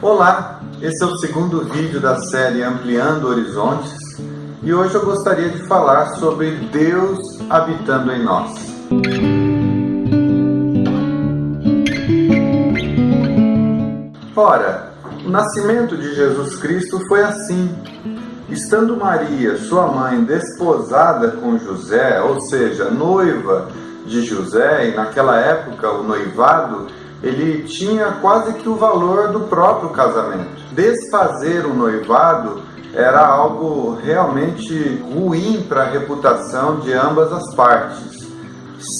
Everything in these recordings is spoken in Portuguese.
Olá, esse é o segundo vídeo da série Ampliando Horizontes e hoje eu gostaria de falar sobre Deus habitando em nós. Ora, o nascimento de Jesus Cristo foi assim. Estando Maria, sua mãe, desposada com José, ou seja, noiva de José, e naquela época o noivado ele tinha quase que o valor do próprio casamento. Desfazer o noivado era algo realmente ruim para a reputação de ambas as partes,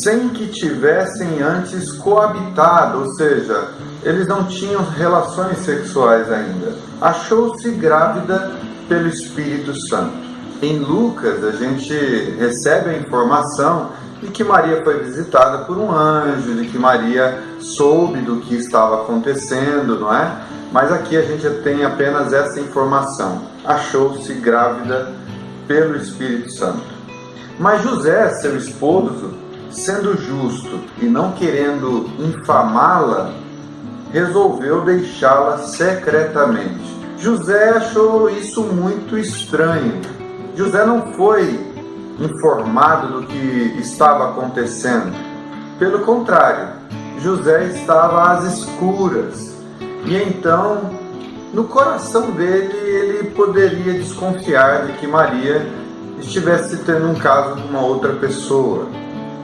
sem que tivessem antes coabitado, ou seja, eles não tinham relações sexuais ainda. Achou-se grávida pelo Espírito Santo. Em Lucas, a gente recebe a informação de que Maria foi visitada por um anjo, de que Maria soube do que estava acontecendo, não é? Mas aqui a gente tem apenas essa informação. Achou-se grávida pelo Espírito Santo. Mas José, seu esposo, sendo justo e não querendo infamá-la, resolveu deixá-la secretamente. José achou isso muito estranho. José não foi informado do que estava acontecendo. Pelo contrário, José estava às escuras. E então, no coração dele, ele poderia desconfiar de que Maria estivesse tendo um caso com uma outra pessoa.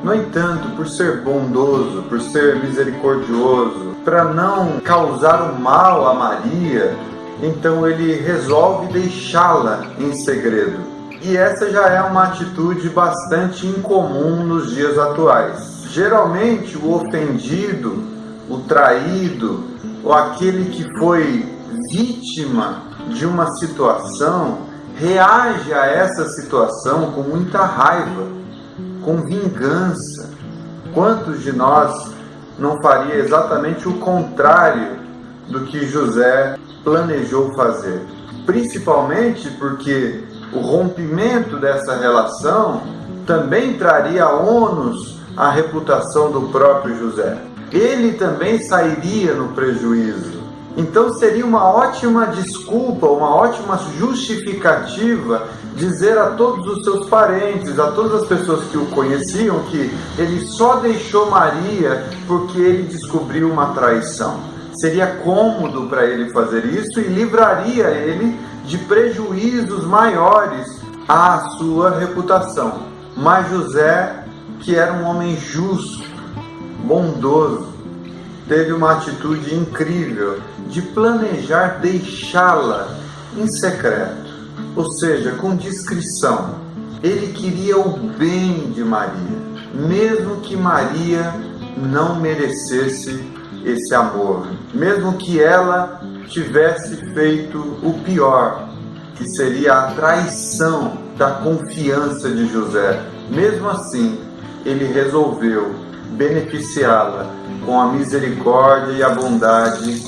No entanto, por ser bondoso, por ser misericordioso, para não causar o mal a Maria, então ele resolve deixá-la em segredo. E essa já é uma atitude bastante incomum nos dias atuais. Geralmente o ofendido, o traído, ou aquele que foi vítima de uma situação, reage a essa situação com muita raiva, com vingança. Quantos de nós não faria exatamente o contrário do que José planejou fazer? Principalmente porque o rompimento dessa relação também traria ônus à reputação do próprio José. Ele também sairia no prejuízo. Então seria uma ótima desculpa, uma ótima justificativa dizer a todos os seus parentes, a todas as pessoas que o conheciam, que ele só deixou Maria porque ele descobriu uma traição. Seria cômodo para ele fazer isso e livraria ele de prejuízos maiores à sua reputação. Mas José, que era um homem justo, bondoso, teve uma atitude incrível de planejar deixá-la em secreto, ou seja, com discrição. Ele queria o bem de Maria, mesmo que Maria não merecesse esse amor, mesmo que ela tivesse feito o pior, que seria a traição da confiança de José. Mesmo assim, ele resolveu beneficiá-la com a misericórdia e a bondade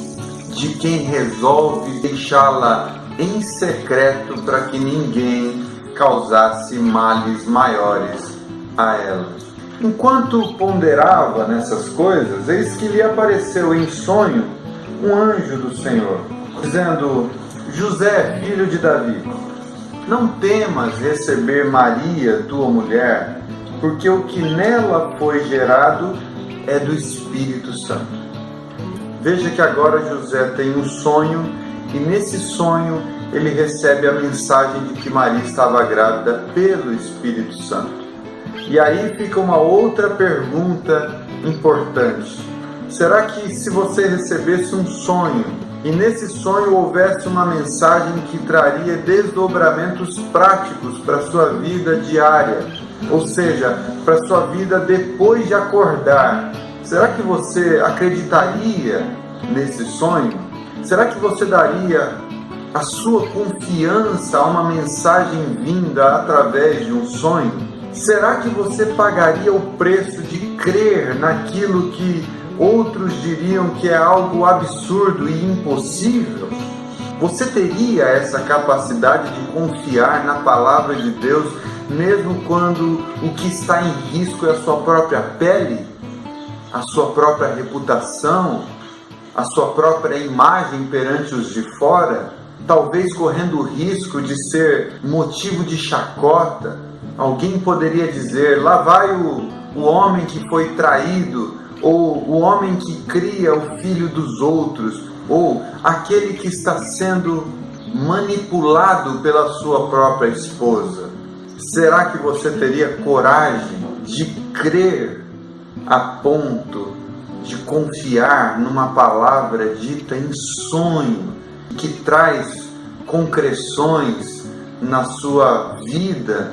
de quem resolve deixá-la em secreto para que ninguém causasse males maiores a ela. Enquanto ponderava nessas coisas, eis que lhe apareceu em sonho um anjo do Senhor, dizendo: José, filho de Davi, não temas receber Maria, tua mulher, porque o que nela foi gerado é do Espírito Santo. Veja que agora José tem um sonho, e nesse sonho ele recebe a mensagem de que Maria estava grávida pelo Espírito Santo. E aí fica uma outra pergunta importante. Será que se você recebesse um sonho e nesse sonho houvesse uma mensagem que traria desdobramentos práticos para a sua vida diária, ou seja, para a sua vida depois de acordar, será que você acreditaria nesse sonho? Será que você daria a sua confiança a uma mensagem vinda através de um sonho? Será que você pagaria o preço de crer naquilo que outros diriam que é algo absurdo e impossível? Você teria essa capacidade de confiar na palavra de Deus, mesmo quando o que está em risco é a sua própria pele, a sua própria reputação, a sua própria imagem perante os de fora, talvez correndo o risco de ser motivo de chacota. Alguém poderia dizer: lá vai o homem que foi traído, ou o homem que cria o filho dos outros, ou aquele que está sendo manipulado pela sua própria esposa. Será que você teria coragem de crer a ponto de confiar numa palavra dita em sonho, que traz concreções na sua vida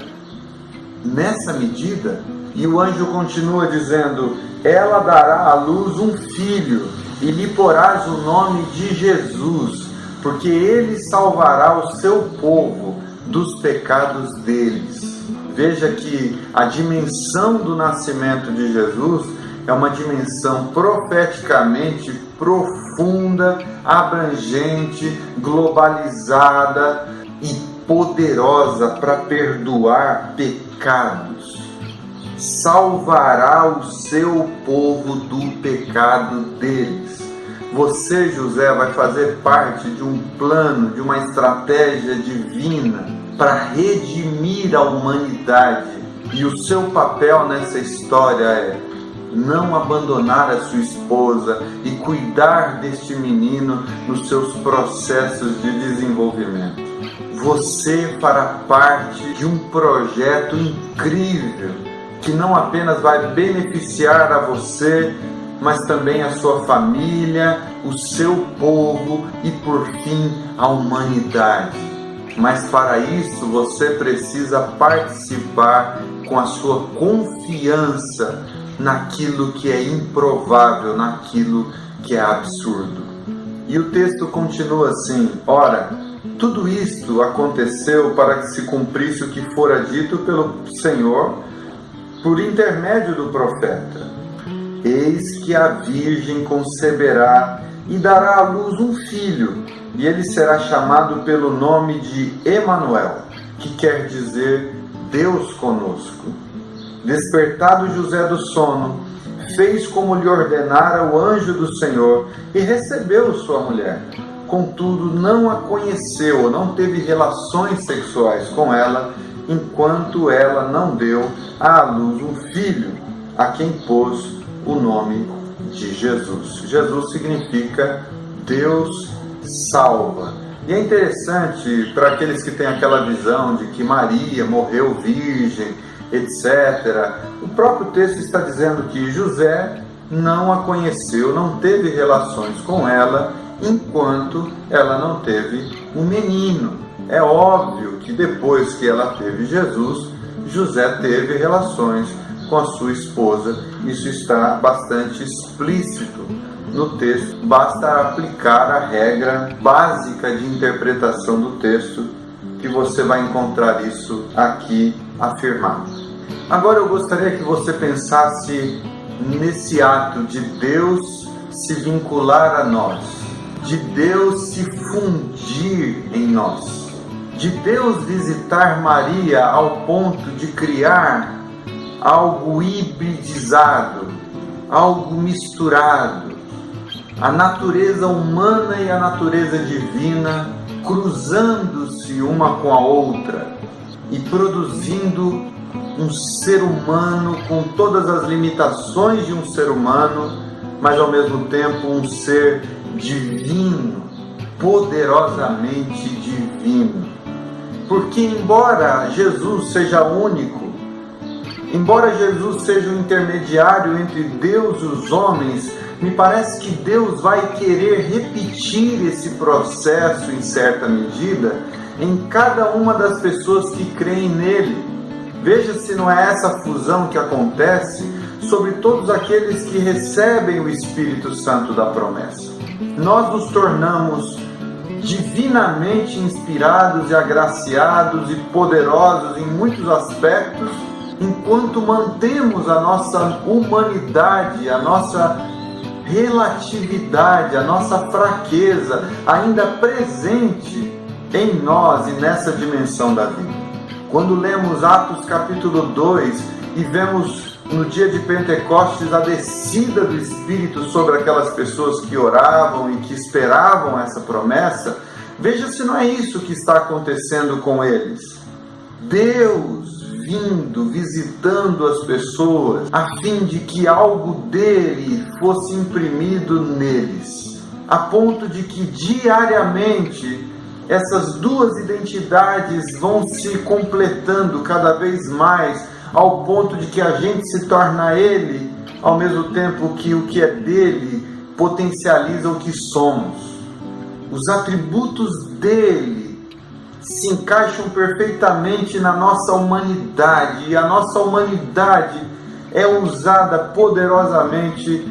nessa medida? E o anjo continua dizendo: ela dará à luz um filho, e lhe porás o nome de Jesus, porque ele salvará o seu povo dos pecados deles. Veja que a dimensão do nascimento de Jesus é uma dimensão profeticamente profunda, abrangente, globalizada e poderosa para perdoar pecados. Salvará o seu povo do pecado deles. Você, José, vai fazer parte de um plano, de uma estratégia divina para redimir a humanidade. E o seu papel nessa história é não abandonar a sua esposa e cuidar deste menino nos seus processos de desenvolvimento. Você fará parte de um projeto incrível que não apenas vai beneficiar a você, mas também a sua família, o seu povo e, por fim, a humanidade. Mas para isso você precisa participar com a sua confiança naquilo que é improvável, naquilo que é absurdo. E o texto continua assim: ora, tudo isto aconteceu para que se cumprisse o que fora dito pelo Senhor por intermédio do profeta. Eis que a virgem conceberá e dará à luz um filho, e ele será chamado pelo nome de Emanuel, que quer dizer Deus conosco. Despertado José do sono, fez como lhe ordenara o anjo do Senhor e recebeu sua mulher. Contudo, não a conheceu, não teve relações sexuais com ela, enquanto ela não deu à luz um filho, a quem pôs o nome de Jesus. Jesus significa Deus salva. E é interessante para aqueles que têm aquela visão de que Maria morreu virgem, etc. O próprio texto está dizendo que José não a conheceu, não teve relações com ela, enquanto ela não teve um menino. É óbvio que depois que ela teve Jesus, José teve relações com a sua esposa. Isso está bastante explícito no texto. Basta aplicar a regra básica de interpretação do texto que você vai encontrar isso aqui afirmado. Agora eu gostaria que você pensasse nesse ato de Deus se vincular a nós, de Deus se fundir em nós, de Deus visitar Maria ao ponto de criar algo hibridizado, algo misturado, a natureza humana e a natureza divina cruzando-se uma com a outra e produzindo um ser humano com todas as limitações de um ser humano, mas ao mesmo tempo um ser divino, poderosamente divino. Porque embora Jesus seja único, embora Jesus seja o intermediário entre Deus e os homens, me parece que Deus vai querer repetir esse processo em certa medida em cada uma das pessoas que creem nele. Veja se não é essa fusão que acontece sobre todos aqueles que recebem o Espírito Santo da promessa. Nós nos tornamos divinamente inspirados e agraciados e poderosos em muitos aspectos, enquanto mantemos a nossa humanidade, a nossa relatividade, a nossa fraqueza ainda presente em nós e nessa dimensão da vida. Quando lemos Atos capítulo 2 e vemos no dia de Pentecostes, a descida do Espírito sobre aquelas pessoas que oravam e que esperavam essa promessa, veja se não é isso que está acontecendo com eles. Deus vindo, visitando as pessoas, a fim de que algo dele fosse imprimido neles, a ponto de que diariamente essas duas identidades vão se completando cada vez mais, ao ponto de que a gente se torna ele, ao mesmo tempo que o que é dele potencializa o que somos. Os atributos dele se encaixam perfeitamente na nossa humanidade, e a nossa humanidade é usada poderosamente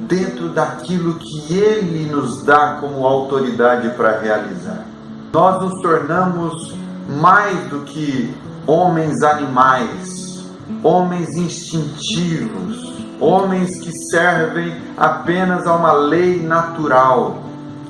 dentro daquilo que ele nos dá como autoridade para realizar. Nós nos tornamos mais do que homens animais, homens instintivos, homens que servem apenas a uma lei natural.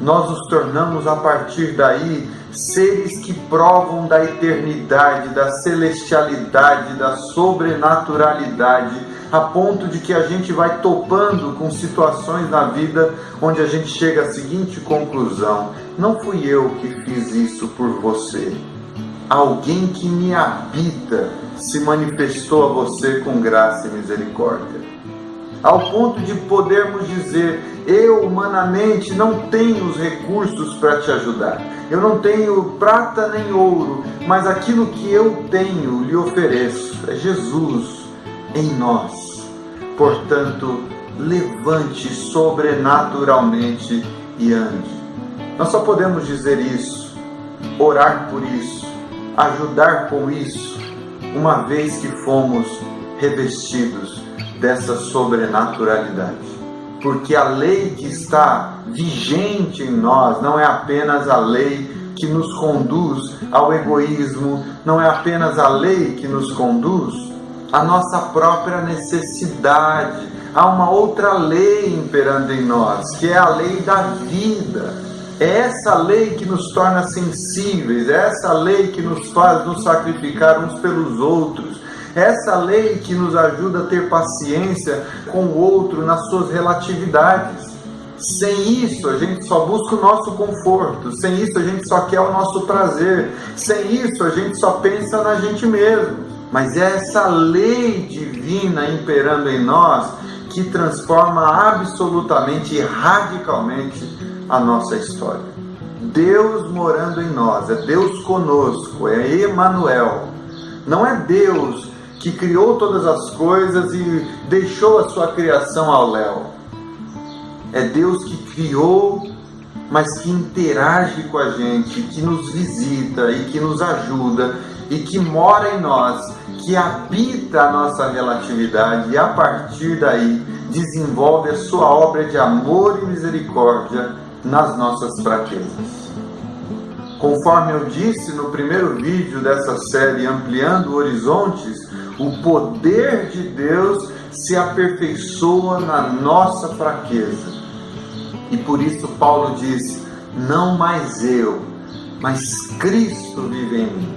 Nós nos tornamos, a partir daí, seres que provam da eternidade, da celestialidade, da sobrenaturalidade, a ponto de que a gente vai topando com situações na vida onde a gente chega à seguinte conclusão: não fui eu que fiz isso por você. Alguém que me habita se manifestou a você com graça e misericórdia. Ao ponto de podermos dizer: eu humanamente não tenho os recursos para te ajudar. Eu não tenho prata nem ouro, mas aquilo que eu tenho lhe ofereço. É Jesus em nós. Portanto, levante sobrenaturalmente e ande. Nós só podemos dizer isso, orar por isso, ajudar com isso, uma vez que fomos revestidos dessa sobrenaturalidade. Porque a lei que está vigente em nós não é apenas a lei que nos conduz ao egoísmo, não é apenas a lei que nos conduz à nossa própria necessidade. Há uma outra lei imperando em nós, que é a lei da vida. É essa lei que nos torna sensíveis, é essa lei que nos faz nos sacrificar uns pelos outros, é essa lei que nos ajuda a ter paciência com o outro nas suas relatividades. Sem isso, a gente só busca o nosso conforto, sem isso, a gente só quer o nosso prazer, sem isso, a gente só pensa na gente mesmo. Mas é essa lei divina imperando em nós que transforma absolutamente e radicalmente a nossa história. Deus morando em nós, é Deus conosco, é Emanuel. Não é Deus que criou todas as coisas e deixou a sua criação ao léu. É Deus que criou, mas que interage com a gente, que nos visita e que nos ajuda e que mora em nós, que habita a nossa relatividade e a partir daí desenvolve a sua obra de amor e misericórdia nas nossas fraquezas. Conforme eu disse no primeiro vídeo dessa série Ampliando Horizontes, o poder de Deus se aperfeiçoa na nossa fraqueza. E por isso Paulo diz: não mais eu, mas Cristo vive em mim.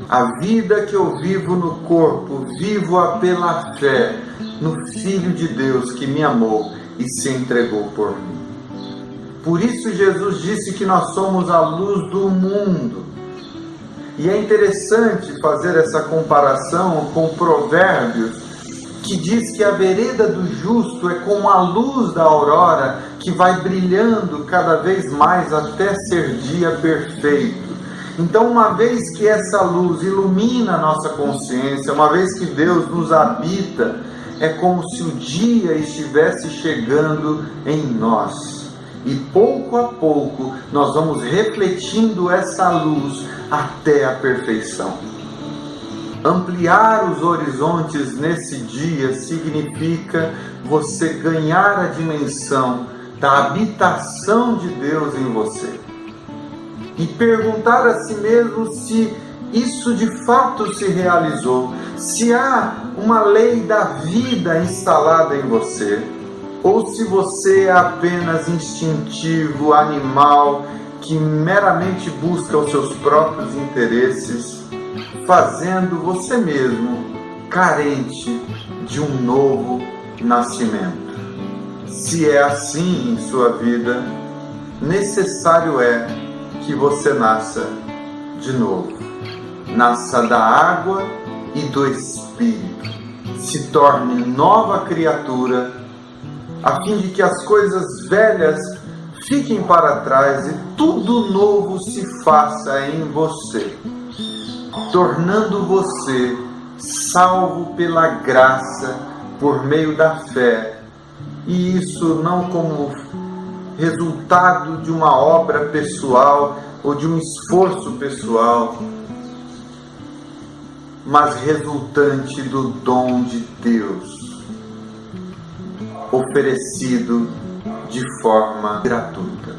A vida que eu vivo no corpo, vivo-a pela fé no Filho de Deus que me amou e se entregou por mim. Por isso Jesus disse que nós somos a luz do mundo. E é interessante fazer essa comparação com Provérbios, que diz que a vereda do justo é como a luz da aurora que vai brilhando cada vez mais até ser dia perfeito. Então, uma vez que essa luz ilumina a nossa consciência, uma vez que Deus nos habita, é como se o dia estivesse chegando em nós. E pouco a pouco nós vamos refletindo essa luz até a perfeição. Ampliar os horizontes nesse dia significa você ganhar a dimensão da habitação de Deus em você. E perguntar a si mesmo se isso de fato se realizou, se há uma lei da vida instalada em você, ou se você é apenas instintivo, animal, que meramente busca os seus próprios interesses, fazendo você mesmo carente de um novo nascimento. Se é assim em sua vida, necessário é que você nasça de novo. Nasça da água e do Espírito. Se torne nova criatura, a fim de que as coisas velhas fiquem para trás e tudo novo se faça em você, tornando você salvo pela graça por meio da fé, e isso não como resultado de uma obra pessoal ou de um esforço pessoal, mas resultante do dom de Deus, oferecido de forma gratuita.